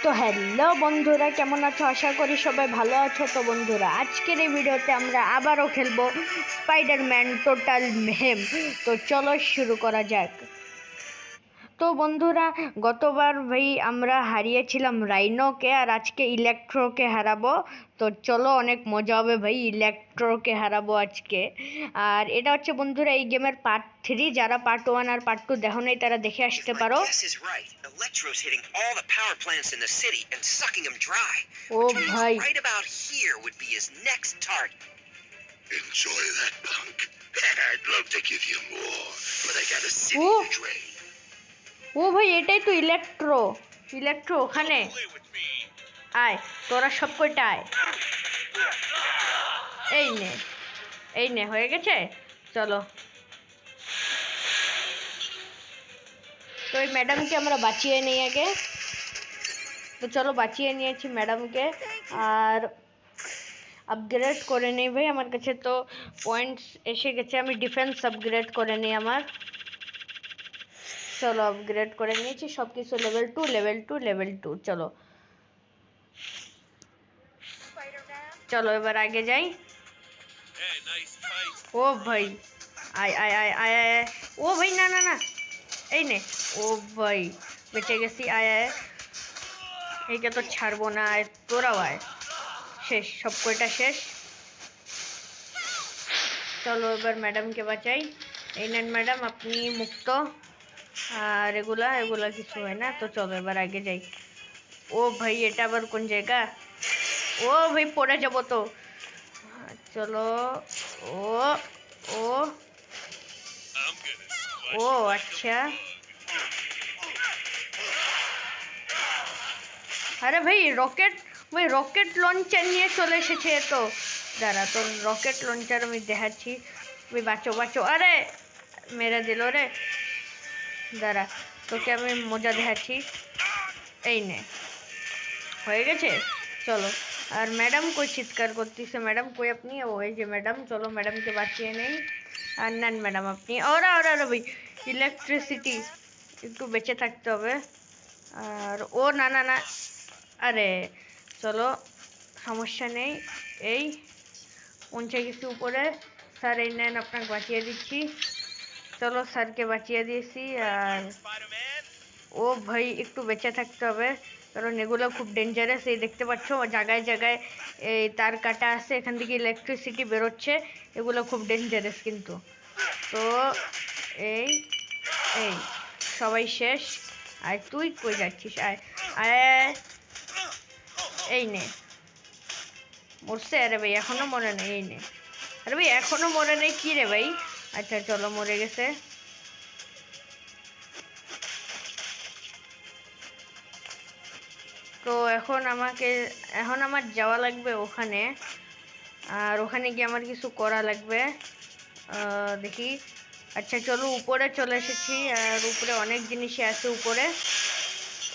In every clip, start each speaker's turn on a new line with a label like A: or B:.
A: তো হ্যালো বন্ধুরা, কেমন আছো? আশা করি সবাই ভালো আছো। তো বন্ধুরা, আজকের এই ভিডিওতে আমরা আবারও খেলবো স্পাইডারম্যান টোটাল মেহেম। তো চলো শুরু করা যাক। তো বন্ধুরা, গতবার ভাই আমরা হারিয়েছিলাম রাইনোকে, আর আজকে ইলেকট্রোকে হারাবো। তো চলো, অনেক মজা হবে ভাই, ইলেকট্রোকে হারাবো আজকে। আর এটা হচ্ছে বন্ধুরা এই গেমের পার্ট 3। যারা পার্ট 1 আর পার্ট 2 দেখো নাই তারা দেখে আসতে পারো।
B: Electro's hitting all the power plants in the city and sucking them dry.
A: O
B: Which means
A: ভাই,
B: right about here would be his next target.
C: Enjoy that, punk. I'd love to give you more, but I got a city
A: Oh.
C: to drain.
A: ও ভাই, এটাই তো electro. Electro ওখানে আয়, তোরা সব কয়টা আয়। এই নে হয়ে গেছে। চলো, তো এই ম্যাডামকে আমরা বাঁচিয়ে নিই আগে। তো চলো, বাঁচিয়ে নিয়েছি ম্যাডামকে। আর আপগ্রেড করে নিই ভাই, আমার কাছে তো পয়েন্টস এসে গেছে। আমি ডিফেন্স আপগ্রেড করে নিই আমার। চলো, আপগ্রেড করে নিয়েছি সব কিছু। Level 2 level 2 level 2। চলো চলো, এবার আগে যাই। ও ভাই, আয় আয় আয় আয় আয়। ও ভাই, না না না, এই নে। ও ভাই, বেঁচে গেছি। আয় আয়, এইকে তো ছাড়বো না। আয়, তোরাও আয়। শেষ, সব কয়টা শেষ। চলো এবার ম্যাডামকে বাঁচাই। এই নেন ম্যাডাম, আপনি মুক্ত। আর এগুলা কিছু হয় না। তো চলো এবার আগে যাই। ও ভাই, এটা আবার কোন জায়গা? ও ভাই, পড়ে যাবো তো। চলো। ও ও ও আচ্ছা। আরে ভাই, রকেট লঞ্চার নিয়ে চলে এসেছে তো। দাঁড়া, তো রকেট লঞ্চার আমি দেখাচ্ছি। ওই বাঁচো বাঁচো। আরে মেরে দিল রে। দাঁড়া, তোকে আমি মজা দেখাচ্ছি। এই নে, হয়ে গেছে। চলো। আর ম্যাডাম কই চিৎকার করতেছে? ম্যাডাম কই আপনি? ওই যে ম্যাডাম। চলো ম্যাডামকে বাঁচিয়ে নেই। আর নেন ম্যাডাম আপনি। ওরা ওরা ওরা ভাই, ইলেকট্রিসিটি, একটু বেঁচে থাকতে হবে। আর ও না না না, আরে চলো, সমস্যা নেই। এই পৌঁছে গেছি উপরে। স্যার এই নেন, আপনাকে বাঁচিয়ে দিচ্ছি। চলো, স্যারকে বাঁচিয়ে দিয়েছি। আর ও ভাই, একটু বেঁচে থাকতে হবে, কারণ এগুলো খুব ডেঞ্জারাস। এই দেখতে পাচ্ছ জায়গায় জায়গায় এই তার কাটা আছে, এখান থেকে ইলেকট্রিসিটি বেরোচ্ছে। এগুলো খুব ডেঞ্জারাস কিন্তু। তো এই এই সবাই শেষ। আর তুই কই যাচ্ছিস? আয় আয়, এই নে। মরছে? আরে ভাই এখনো মরে নেই। এই নে। আরে ভাই এখনো মরে নেই কি রে ভাই? আচ্ছা চলো, মরে গেছে। তো এখন আমার যাওয়া লাগবে ওখানে। আর ওখানে গিয়ে আমার কিছু করা লাগবে। দেখি। আচ্ছা চলো, উপরে চলে এসেছি। আর উপরে অনেক জিনিসই আছে উপরে।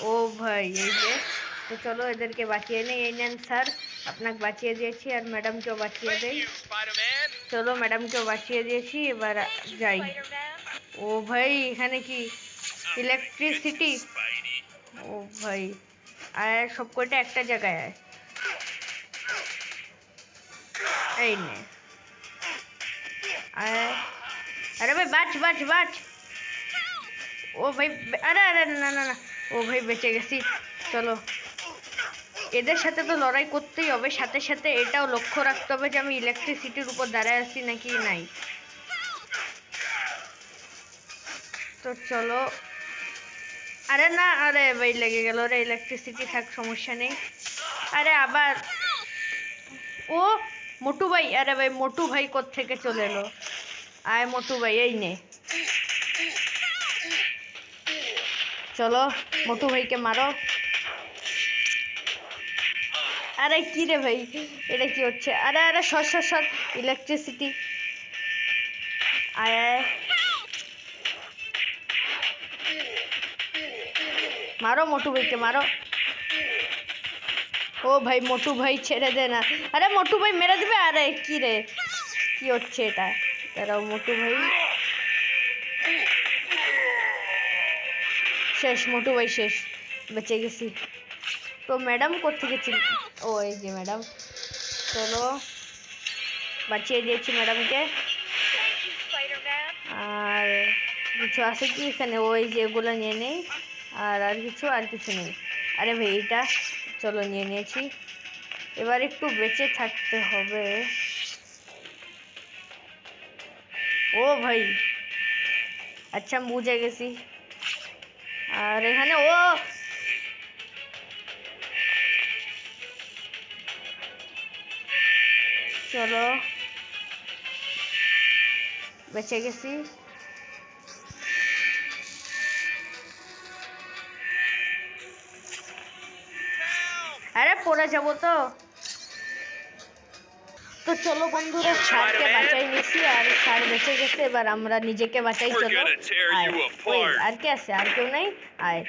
A: ও ভাই, এই যে। তো চলো, এদেরকে বাঁচিয়ে নেই। এই নেন স্যার, আপনাকে বাঁচিয়ে দিয়েছি। আর ম্যাডামকেও বাঁচিয়ে দেই। চলো, ম্যাডামকেও বাঁচিয়ে দিয়েছি, এবার যাই। ও ভাই, এখানে কি ইলেকট্রিসিটি? ও ভাই, আর সব কয়টা একটা জায়গায় আয়। এই নে। আরে ভাই, বাঁচ বাঁচ বাঁচ। ও ভাই, আরে আরে না না না। ও ভাই, বেঁচে গেছি। চলো, এদের সাথে তো লড়াই করতেই হবে, সাথে সাথে এটাও লক্ষ্য রাখতে হবে যে আমি ইলেকট্রিসিটির উপর দাঁড়ায় আছি নাকি নাই। তো চলো। আরে না, আরে ভাই লেগে গেল রে। ইলেকট্রিসিটি থাক, সমস্যা নেই। আরে আবার ও মোটু ভাই। আরে ভাই, মোটু ভাই কোত্থেকে চলে এলো? আয় মোটু ভাই, এই নে। চলো, মোটু ভাইকে মারো। আরে কি রে ভাই, এটা কি হচ্ছে? আরে আরে, সর সর সর। ইলেকট্রিসিটি। আয় আয়, মারো মোটু ভাইকে, মারো। ও ভাই, মোটু ভাই ছেড়ে দে না। আরে মোটু ভাই মেরে দিবে। আরে কি রে, কি হচ্ছে এটা? দাঁড়াও, মোটু ভাই শেষ। মোটু ভাই শেষ, বেঁচে গেছি। তো ম্যাডাম কোত্থেকে ছিল? ও এই যে ম্যাডাম, চলো বাঁচিয়ে দিয়েছি ম্যাডামকে। আর কিছু আছে কি এখানে? ওই যে এগুলো নিয়ে নেই, আর কিছু নেই। আরে ভাই এইটা চলো নিয়ে নিয়েছি। এবার একটু বেঁচে থাকতে হবে। ও ভাই আচ্ছা আমি বুঝে গেছি। আর এখানে ও চলো বেঁচে গেছি। আরে পড়ে যাবো তো। তো চলো বন্ধুরা, স্যারকে বাঁচাই নিছি আর স্যার বেঁচে গেছে। এবার আমরা নিজেকে বাঁচাই। চলো আয়। ওই আর কে আছে? আর কেউ নাই। আয়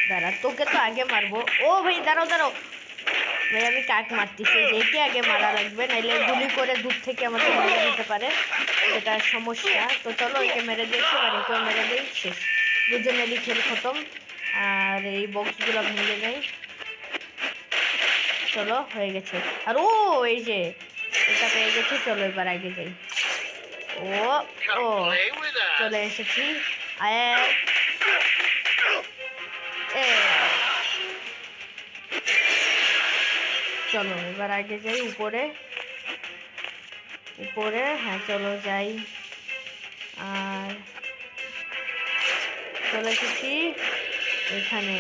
A: দাঁড়া, তোকে তো আগে মারবো। ও ভাই দাঁড়াও দাঁড়াও ভাই, আমি কাক মারতেছি, একে আগে মারা লাগবে, নাইলে গুলি করে দূর থেকে আমাকে মেরে দিতে পারে, যেটা সমস্যা। তো চলো একে মেরে দিয়েছি, এবার একেও মেরে দিই, শেষ। দুজনেরই খেল খতম। আর এই বক্সগুলো ভেঙে নেই। চলো হয়ে গেছে। আর ও এই যে এটা পেয়ে গেছি। চলো এবার আগে যাই। ও চলে এসেছি। চলো এবার আগে যাই উপরে। হ্যাঁ চলো যাই। আর চলে এসেছি এখানে।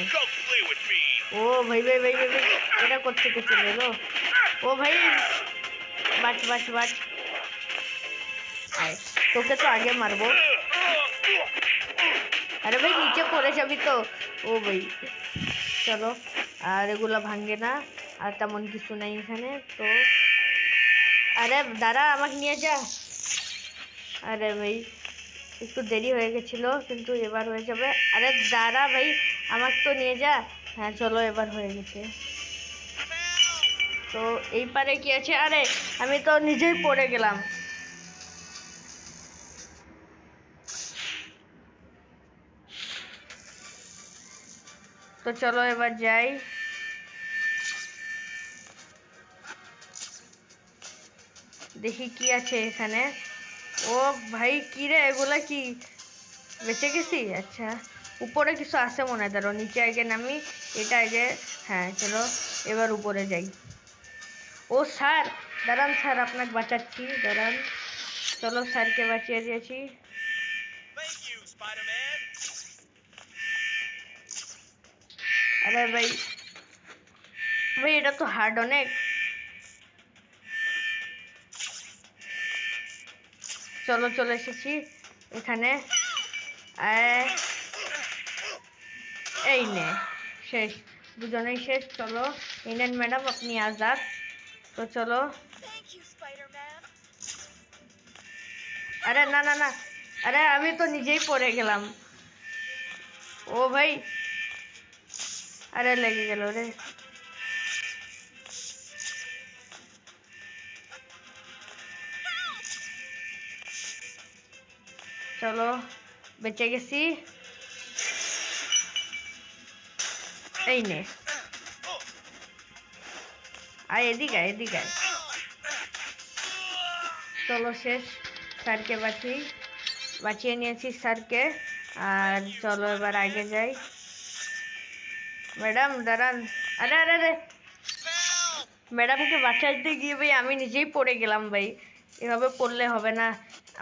A: ও ভাই ভাই ভাই ভাই ভাই, এটা কোত্থেকে চলে এলো? ও ভাই বাট বাট বাট। তোকে তো আগে মারবো। আরে ভাই নিচে পড়ে যাবি তো। ও ভাই চলো। আর এগুলো ভাঙে না, আর তেমন কিছু নাই এখানে তো। আরে দাঁড়া, আমাকে নিয়ে যা। আরে ভাই একটু দেরি হয়ে গেছিল, কিন্তু এবার হয়ে যাবে। আরে দাঁড়া ভাই, আমাকে তো নিয়ে যা। হ্যাঁ চলো এবার হয়ে গেছে। তো এই পারে কি আছে? আরে আমি তো নিজেই পড়ে গেলাম। তো চলো এবার যাই। দেখি কি আছে এখানে। ও ভাই কি রে, এগুলা কি? বেঁচে গেছি। আচ্ছা উপরে কিছু আছে মনে হয়, ধরো নিচে আগে নামি, এটা আগে। হ্যাঁ চলো এবার উপরে যাই। ও স্যার দাঁড়ান, স্যার আপনাকে বাঁচাচ্ছি, দাঁড়ান। চলো স্যারকে বাঁচিয়ে দিয়েছি। আরে ভাই ভাই এটা তো হার্ড অনেক। চলো চলে এসেছি এখানে। এই নে শেষ, দুজনেই শেষ। চলো এই নেন ম্যাডাম, আপনি আজাদ। তো চলো। আরে না না না, আরে আমি তো নিজেই পড়ে গেলাম। ও ভাই আরে লেগে গেল রে। চলো বেঁচে গেছি। এই নে আয় এদিকে আয়, এদিকে আয়। চলো শেষ, স্যারকে বাঁচিয়ে নিয়েছি স্যারকে। আর চলো এবার আগে যাই। ম্যাডাম দাঁড়ান। আরে আরে আরে ম্যাডামকে বাঁচাইতে গিয়ে ভাই আমি নিজেই পড়ে গেলাম ভাই। এভাবে পড়লে হবে না,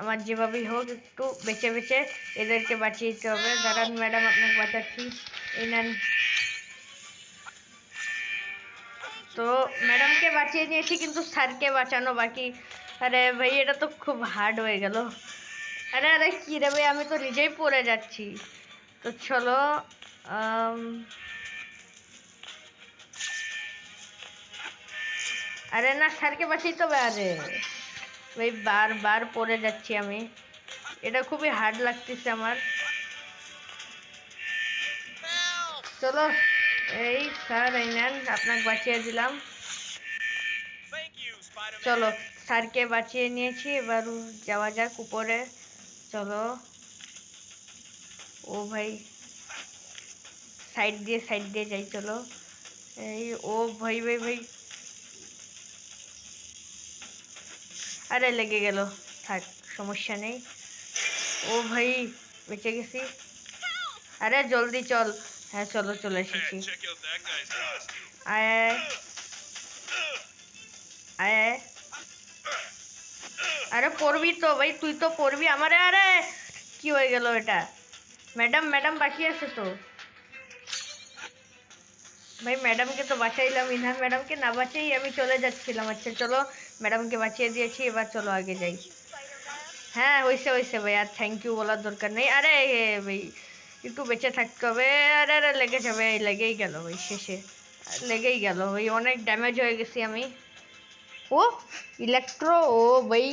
A: আমার যেভাবেই হোক একটু বেঁচে বেঁচে এদেরকে বাঁচিয়ে দিতে হবে। দাঁড়ান ম্যাডাম আপনাকে বাঁচাচ্ছি, এই নেন। তো ম্যাডামকে বাঁচিয়ে নিয়েছি, কিন্তু স্যারকে বাঁচানো বাকি। আরে ভাই এটা তো খুব হার্ড হয়ে গেল। আরে আরে কি রে ভাই, আমি তো নিজেই পড়ে যাচ্ছি। তো চলো আরে না, স্যারকে বাঁচাইতে হবে। আরে ভাই বারবার পড়ে যাচ্ছি আমি, এটা খুবই হার্ড লাগতেছে আমার। চলো এই স্যার এই নেন, আপনাকে বাঁচিয়ে দিলাম। চলো স্যারকে বাঁচিয়ে নিয়েছি, এবার যাওয়া যাক উপরে। চলো। ও ভাই সাইড দিয়ে যাই। চলো এই ও ভাই ভাই ভাই, আরে লেগে গেল, থাক সমস্যা নেই। ও ভাই বেঁচে গেছি। আরে জলদি চল। হ্যাঁ চলো চলে এসেছি। আয় আয় আয় আয়। আরে পড়বি তো ভাই, তুই তো পড়বি আমারে। আরে কি হয়ে গেল এটা? ম্যাডাম ম্যাডাম বাকি আছে তো ভাই, ম্যাডামকে তো বাঁচাইলামই না, ম্যাডামকে না বাঁচিয়েই আমি চলে যাচ্ছিলাম। আচ্ছা চলো, ম্যাডামকে বাঁচিয়ে দিয়েছি, এবার চলো আগে যাই। হ্যাঁ হয়েছে হয়েছে ভাই, আর থ্যাংক ইউ বলার দরকার নেই। আরে ভাই একটু বেঁচে থাকতে হবে। আরে আরে লেগে যাবে, লেগেই গেল ভাই, শেষে লেগেই গেল ভাই, অনেক ড্যামেজ হয়ে গেছি আমি। ও ইলেকট্রো, ও ভাই।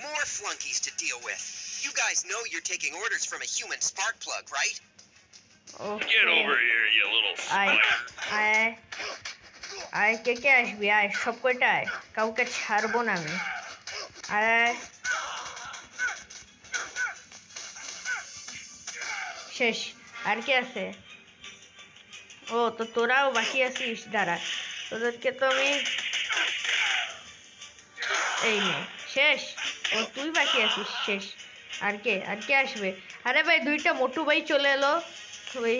B: More flunkies to deal with. You guys know you're taking orders from a human spark plug, right?
C: Get over here, you little
A: আয়
C: spider.
A: আয় আয়, কে কে আসবি? আয় সব কয়টা আয়, কাউকে ছাড়বো না আমি। আয় আয়। শেষ। আর কে আছে? ও তো তোরাও বাকি আছিস, দাঁড়া তোদেরকে তো আমি এই নে শেষ। ও তুই বাকি আছিস, শেষ। আর কে, আর কে আসবে? আরে ভাই দুইটা মোটু ভাই চলে এলো। ওই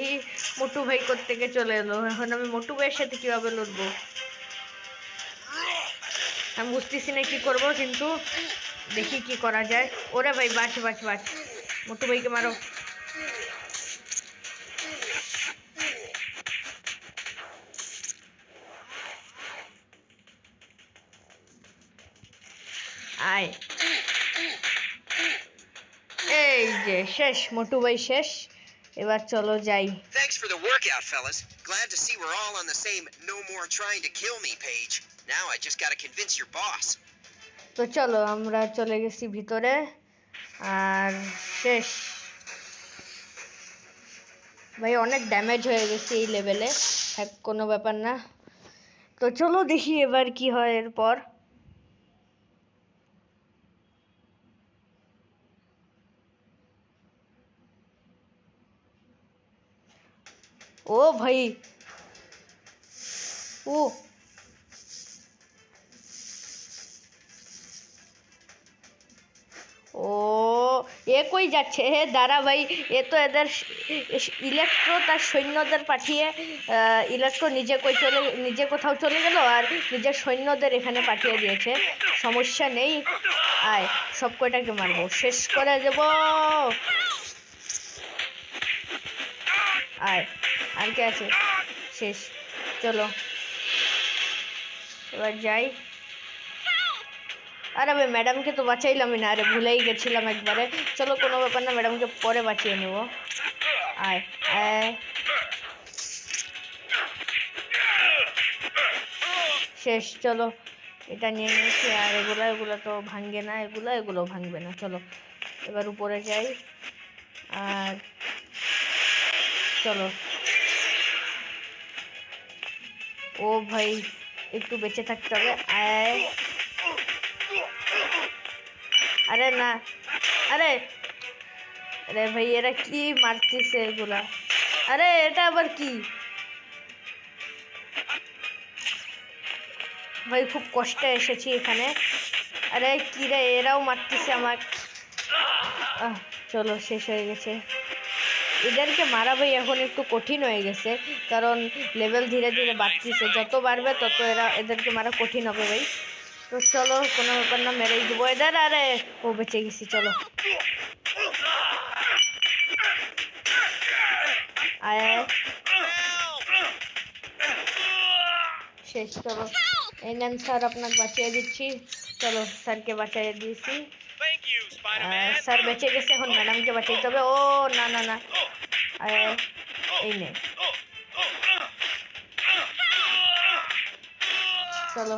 A: মোটু ভাই কোত্থেকে চলে এলো? এখন আমি মোটু ভাইয়ের সাথে কিভাবে লড়বো? আমি বুঝতেছি না কি করব, কিন্তু দেখি কি করা যায়। ওরে ভাই বাঁচ বাঁচ বাঁচ, মোটু ভাইকে মারো। আয়, এই যে শেষ, মোটু ভাই শেষ। এবার চলো যাই।
B: Thanks for the workout, fellas. Glad to see we're all on the same no more trying to kill me page. Now I just gotta convince your boss.
A: তো চলো আমরা চলে গেছি ভিতরে, আর শেষ ভাই, অনেক ড্যামেজ হয়ে গেছে এই লেভেলে। থাক কোনো ব্যাপার না। তো চলো দেখি এবার কি হয় এরপর। ও ভাই, ও ও এ কই যাচ্ছে? হে দাঁড়া ভাই, এ তো এদের ইলেকট্রো তার সৈন্যদের পাঠিয়ে, ইলেকট্রো নিজে কোথাও চলে গেল, আর নিজের সৈন্যদের এখানে পাঠিয়ে দিয়েছে। সমস্যা নেই, আয় সব কয়টাকে মারবো, শেষ করে দেব। আয়, আর কে আছে? শেষ। চলো এবার যাই। আরে ভাই ম্যাডামকে তো বাঁচাইলামই না, আরে ভুলেই গেছিলাম একবারে। চলো কোনো ব্যাপার না, ম্যাডামকে পরে বাঁচিয়ে নেব। আয় আয়, শেষ। চলো এটা নিয়ে নিয়েছি, আর এগুলো তো ভাঙবে না, এগুলো ভাঙবে না। চলো এবার উপরে যাই, আর চলো। ও ভাই একটু বেঁচে থাকতে হবে। আয়, আরে না, আরে আরে ভাই এরা কি মারতেছে এগুলা? আরে এটা আবার কি ভাই, খুব কষ্টে এসেছি এখানে। আরে কি রে, এরাও মারতেছে আমার। চলো শেষ হয়ে গেছে। এদেরকে মারা ভাই এখন একটু কঠিন হয়ে গেছে, কারণ লেভেল ধীরে ধীরে বাড়তেছে, যত বাড়বে তত এদেরকে মারা কঠিন হবে ভাই। তো চলো কোনো ব্যাপার না, মেরেই দেবো এদের। আরে ও বেঁচে গেছি, চলো আয় শেষ। চলো এই নেন স্যার, আপনাকে বাঁচিয়ে দিচ্ছি। চলো স্যারকে বাঁচিয়ে দিয়েছি, স্যার বেঁচে গেছে, এখন ম্যাডামকে বাঁচাইতে হবে। ও না না না, এই নে। চলো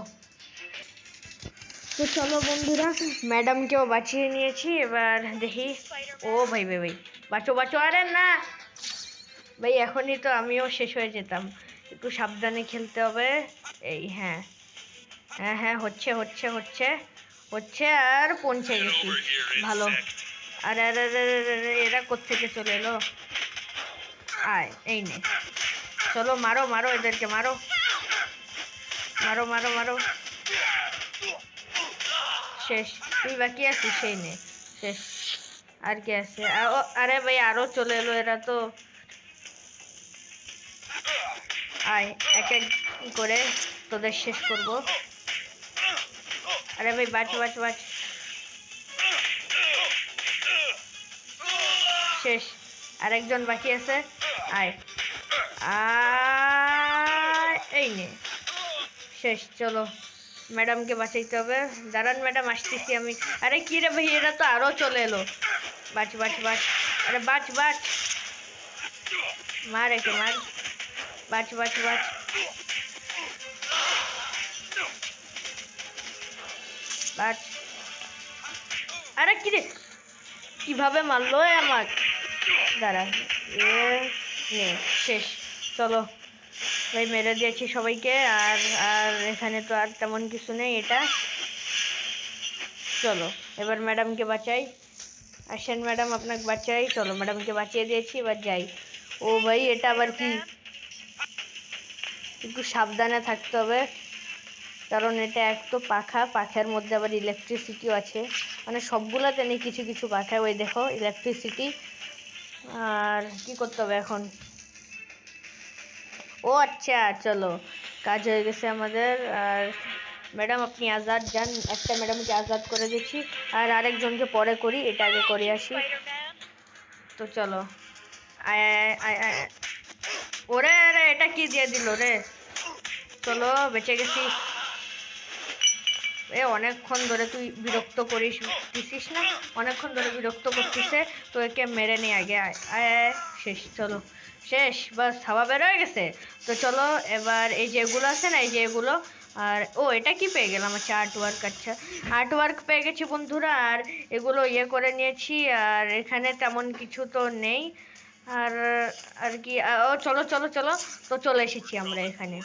A: তো চলো বন্ধুরা, ম্যাডামকেও বাঁচিয়ে নিয়েছি, এবার দেখি। ও ভাই ভাই ভাই বাঁচো বাঁচো। আরে না ভাই, এখনই তো আমিও শেষ হয়ে যেতাম, একটু সাবধানে খেলতে হবে। এই হ্যাঁ হ্যাঁ হ্যাঁ, হচ্ছে হচ্ছে হচ্ছে হচ্ছে, আর পৌঁছে গেছি, ভালো। আরে আরে আরে এরা কোত্থেকে চলে এলো? আয় এই নে, চলো মারো মারো এদেরকে মারো মারো মারো মারো শেষ তুই বাকি আছিস সেই নে শেষ আর কি আছে আরে ভাই আরো চলে এলো এরা তো আয় এক এক করে তোদের শেষ করব আরে ভাই বাঁচ বাঁচ বাঁচ শেষ আরেকজন বাকি আছে আয় আয় এই নে শেষ চলো ম্যাডামকে বাঁচাইতে হবে দাঁড়ান ম্যাডাম আসতেছি আমি আরে কি রে ভাই এরা তো আরো চলে এলো বাঁচ বাঁচ বাঁচ আরে বাঁচ বাঁচ মার একে মার বাঁচ বাঁচ বাঁচ বাঁচ আরে কি রে কিভাবে মারলো আমার দাঁড়া নে শেষ চলো ভাই মেরে দিয়েছি সবাইকে আর আর এখানে তো আর তেমন কিছু নেই এটা চলো এবার ম্যাডামকে বাঁচাই আসেন ম্যাডাম আপনাকে বাঁচাই চলো ম্যাডামকে বাঁচিয়ে দিয়েছি এবার যাই ও ভাই এটা আবার কি একটু সাবধানে থাকতে হবে কারণ এটা এক তো পাখা পাখার মধ্যে আবার ইলেকট্রিসিটিও আছে মানে সবগুলোতে নেই কিছু কিছু পাখা ওই দেখো ইলেকট্রিসিটি আর কি করতে হবে এখন ও আচ্ছা চলো কাজ হয়ে গেছে আমাদের আর ম্যাডাম আপনি আজাদ যান একটা ম্যাডামকে আজাদ করে দিচ্ছি আর আরেকজনকে পরে করি এটা আগে করে আসি তো চলো আয় আয় আয় ওরে আরে এটা কি দিয়ে দিল রে চলো বেঁচে গেছি অনেকক্ষণ ধরে তুই বিরক্ত দিছিস না অনেকক্ষণ ধরে বিরক্ত করতেছে তো একে মেরে নি আগে আয় আয় শেষ চলো শেষ বাস হাওয়া বের হয়ে গেছে তো চলো এবার এই যে এগুলো আছে না এই যে এগুলো আর এটা কি পেয়ে গেলাম আচ্ছা আর্টওয়ার্ক আচ্ছা আর্টওয়ার্ক পেয়ে গেছি বন্ধুরা আর এগুলো ইয়ে করে নিয়েছি আর এখানে তেমন কিছু তো নেই আর আর কি চলো চলো চলো তো চলে এসেছি আমরা এখানে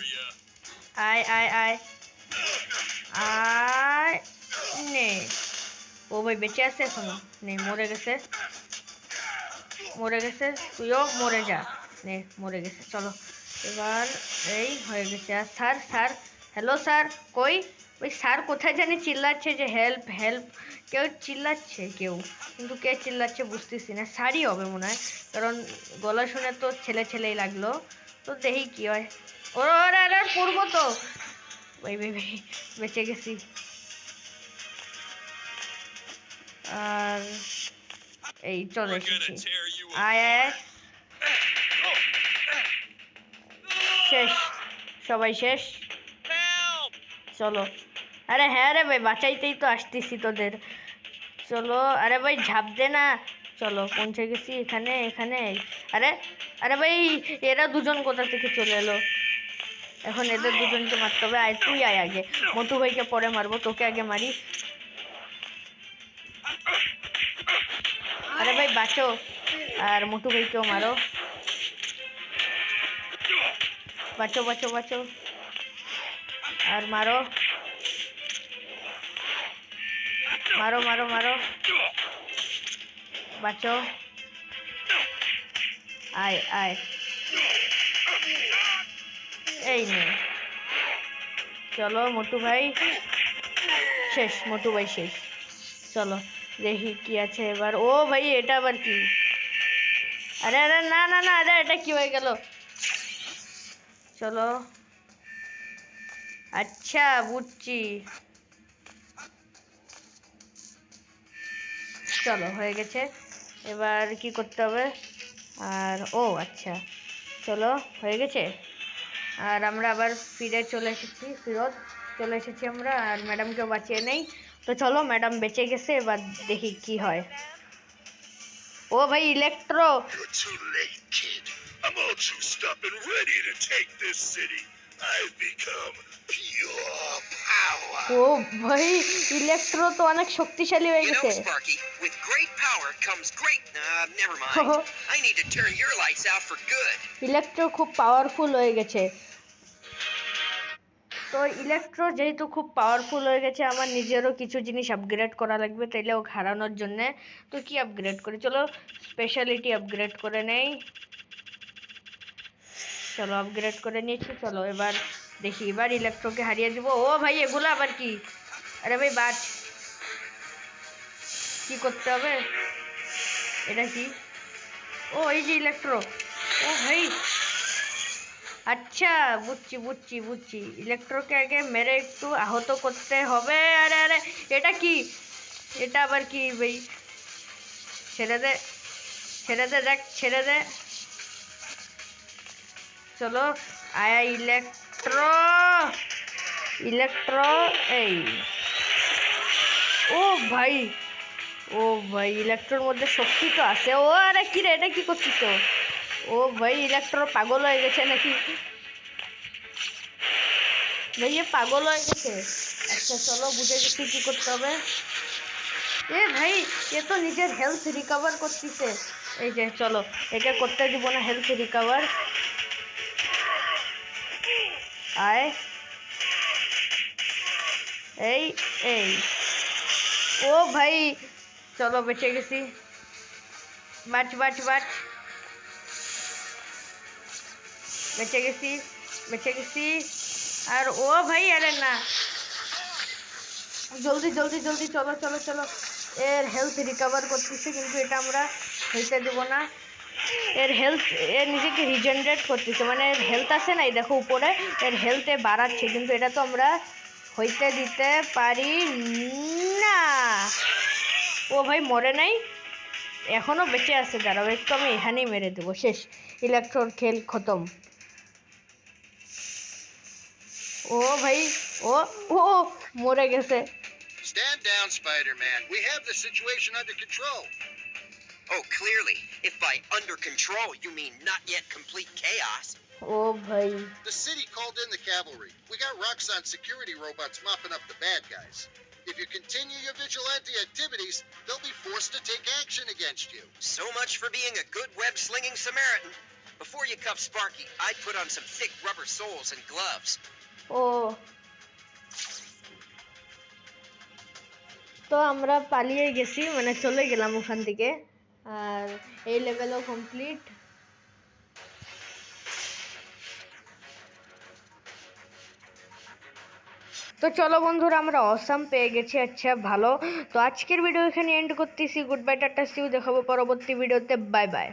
A: আয় আয় আয় আয় নে ও ভাই বেঁচে আছে এখনো নে মরে গেছে তুইও মরে যা নে মরে গেছে চলো এবার এই হয়ে গেছে আর স্যার স্যার হ্যালো স্যার কই ওই স্যার কোথায় জানি চিল্লাচ্ছে যে হেল্প হেল্প কেউ চিল্লাচ্ছে কেউ কিন্তু কে চিল্লাচ্ছে বুঝতেছি না স্যারই হবে মনে হয় কারণ গলা শুনে তো ছেলে ছেলেই লাগলো তো দেখি কি হয় ওরা পড়বো তো ভাই ভাই ভাই বেঁচে গেছি আর এই চলে এসেছি আয় আয় শেষ সবাই শেষ চলো আরে হ্যাঁ রে ভাই বাঁচাইতেই তো আসতেছি তোদের চলো আরে ভাই ঝাঁপ দে না চলো পৌঁছে গেছি এখানে এখানে আরে আরে ভাই এরা দুজন কোথা থেকে চলে এলো এখন এদের দুজনকে মারতে হবে আয় তুই আয় আগে মোটু ভাইকে পরে মারবো তোকে আগে মারি আরে ভাই বাঁচো আর মোটু ভাইকেও মারো বাঁচো বাঁচো বাঁচো আর মারো মারো মারো মারো বাঁচো আয় আয় এই নে চলো মোটু ভাই শেষ মোটু ভাই শেষ চলো দেখি কি আছে এবার ও ভাই এটা আবার কি আরে আরে না না না আরে এটা কি হয়ে গেল চলো আচ্ছা বুঝছি চলো হয়ে গেছে এবার কি করতে হবে আর আচ্ছা চলো হয়ে গেছে আর আমরা আবার ফিরে চলে এসেছি আমরা আর ম্যাডামকে বাঁচিয়ে নেই তো চলো ম্যাডাম বেঁচে গেছে এবার দেখি কি হয় ভাই electro
C: You're too late, kid. I'm all juiced up and ready to take this city. I've become pure power.
A: ভাই ইলেকট্রো তো অনেক শক্তিশালী হয়ে
B: You know,
A: গেছে
B: Sparky, with great power comes great... never mind. I need to turn your lights out for good.
A: Electro খুব powerful হয়ে গেছে তো ইলেকট্রো যেহেতু খুব পাওয়ারফুল হয়ে গেছে আমার নিজেরও কিছু জিনিস আপগ্রেড করা লাগবে তাইলে ও হারানোর জন্য তো কি আপগ্রেড করি চলো স্পেশালিটি আপগ্রেড করে নেই চলো আপগ্রেড করে নিয়েছি। চলো এবার দেখি, এবার ইলেকট্রোকে হারিয়ে দিব। ও ভাই এগুলো আবার কি? আরে ভাই বাঁচ, কি করতে হবে? এটা কি? ও এই যে ইলেকট্রো। ও ভাই আচ্ছা, বুঝছি বুঝছি বুঝছি, ইলেকট্রোকে আগে মেরে একটু আহত করতে হবে। আরে আরে এটা কি? এটা আবার কি ভাই? ছেড়ে দে, ছেড়ে দে, দেখ ছেড়ে দে। চলো আয়া ইলেকট্রো, ইলেকট্রো এই। ও ভাই, ও ভাই ইলেকট্রোর মধ্যে শক্তি তো আছে। ও আরে কি রে, এটা কি করছিস তো? ও ভাই ইলেকট্রো পাগল হয়ে গেছে নাকি? ভাই এ পাগল হয়ে গেছে। আচ্ছা চলো বুঝে গেছি কি করতে হবে। এ ভাই এ তো নিজের হেলথ রিকভার করতেছে। এই যে চলো, একে করতে দিব না হেলথ রিকভার। আয় এই এই। ও ভাই চলো বেঁচে গেছি। বাঁচ বাঁচ বাঁচ, বেঁচে গেছি, বেঁচে গেছি। আর ও ভাই আরে না, জলদি জলদি জলদি চলো চলো চলো। এর হেলথ রিকভার করতেছে কিন্তু এটা আমরা হইতে দেব না। এর হেলথ, এর নিজেকে রিজেনারেট করতেছে, মানে এর হেলথ আছে না, এই দেখো উপরে এর হেলথ এ বাড়াচ্ছে, কিন্তু এটা তো আমরা হইতে দিতে পারি না। ও ভাই মরে নাই, এখনো বেঁচে আছে। দাঁড়াও একটু আমি এখানেই মেরে দেবো, শেষ। ইলেকট্রোর খেল খতম। ও ভাই ও ও মরে গেছে।
C: Stand down, Spider-Man. We have the situation under control.
B: Oh, clearly. If by under control you mean not yet complete chaos.
A: ও ভাই
C: The city called in the cavalry. We got Roxxon security robots mopping up the bad guys. If you continue your vigilante activities, they'll be forced to take action against you.
B: So much for being a good web-slinging Samaritan. Before you cuff Sparky, I'd put on some thick rubber soles and gloves.
A: ও তো আমরা পালিয়ে গেছি, মানে চলে গেলাম ওখান থেকে। আর এই লেভেলও কমপ্লিট। তো চলো বন্ধুরা, আমরা অসাম পেয়ে গেছি। আচ্ছা ভালো, তো আজকের ভিডিও এখানে এন্ড করতেছি। গুড বাই, টাটা, সিউ, দেখাবো পরবর্তী ভিডিওতে। Bye bye.